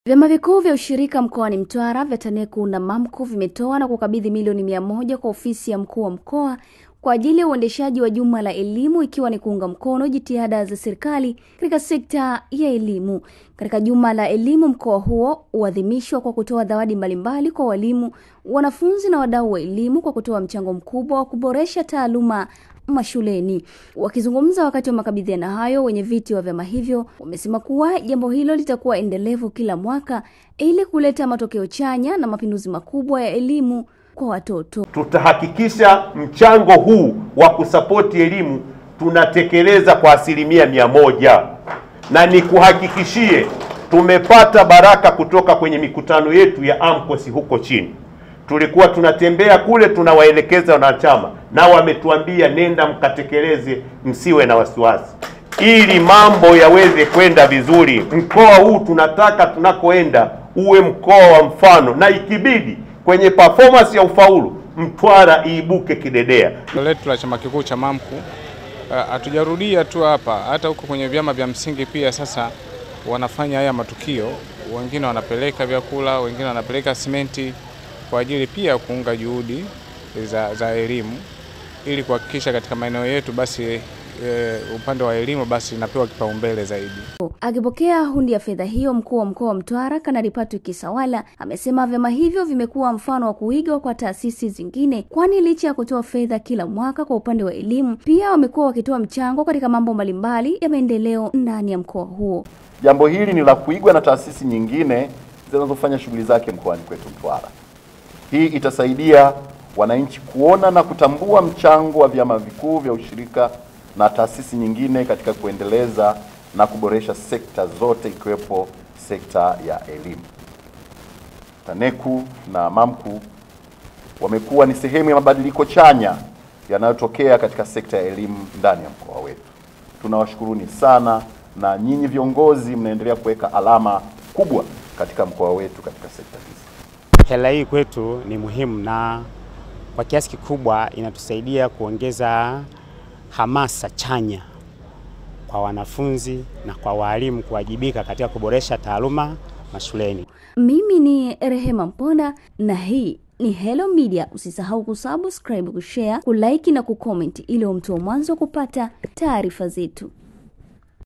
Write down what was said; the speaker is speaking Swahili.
Vyama vikuu vya ushirika mkoani Mtwara vya TANECU na MAMCU vimetoa na kukabidhi milioni 100 kwa ofisi ya mkuu wa mkoa kwa ajili ya uendeshaji wa juma la elimu, ikiwa ni kuunga mkono jitihada za serikali katika sekta ya elimu. Katika juma la elimu, mkoa huo huadhimishwa kwa kutoa zawadi mbalimbali kwa walimu, wanafunzi na wadau wa elimu kwa kutoa mchango mkubwa wa kuboresha taaluma mashuleni. Wakizungumza wakati wa makabidhiano hayo, wenye viti wa vyama hivyo wamesema kuwa jambo hilo litakuwa endelevu kila mwaka ili kuleta matokeo chanya na mapinduzi makubwa ya elimu kwa watoto. Tutahakikisha mchango huu wa kusapoti elimu tunatekeleza kwa 100%, na nikuhakikishie tumepata baraka kutoka kwenye mikutano yetu ya AMCOS huko chini. Tulikuwa tunatembea kule, tunawaelekeza wanachama na wametuambia nenda mkatekeleze, msiwe na wasiwasi, ili mambo yaweze kwenda vizuri. Mkoa huu tunataka tunakoenda uwe mkoa wa mfano, na ikibidi kwenye performance ya ufaulu Mtwara iibuke kidedea. Letu la chama kikuu cha MAMCU hatujarudia tu hapa, hata huko kwenye vyama vya msingi pia sasa wanafanya haya matukio. Wengine wanapeleka vyakula, wengine wanapeleka simenti kwa ajili pia kuunga juhudi za elimu, ili kuhakikisha katika maeneo yetu basi upande wa elimu basi inapewa kipaumbele zaidi. Akipokea hundi ya fedha hiyo, mkuu wa mkoa wa Mtwara Kanali Patrick Kisawala amesema vyama hivyo vimekuwa mfano wa kuigwa kwa taasisi zingine, kwani licha ya kutoa fedha kila mwaka kwa upande wa elimu, pia wamekuwa wakitoa mchango katika mambo mbalimbali ya maendeleo ndani ya mkoa huo. Jambo hili ni la kuigwa na taasisi nyingine zinazofanya shughuli zake mkoani kwetu Mtwara. Hii itasaidia wananchi kuona na kutambua mchango wa vyama vikuu vya ushirika na taasisi nyingine katika kuendeleza na kuboresha sekta zote, ikiwepo sekta ya elimu. TANECU na MAMCU wamekuwa ni sehemu ya mabadiliko chanya yanayotokea katika sekta ya elimu ndani ya mkoa wetu. Tunawashukuruni sana, na nyinyi viongozi mnaendelea kuweka alama kubwa katika mkoa wetu katika sekta hizi. Hela hii kwetu ni muhimu, na kwa kiasi kikubwa inatusaidia kuongeza hamasa chanya kwa wanafunzi na kwa walimu kuwajibika katika kuboresha taaluma mashuleni. Mimi ni Rehema Mpona na hii ni Hello Media. Usisahau kusubscribe, kushare, kulike na kucomment ili mtu wa mwanzo kupata taarifa zetu.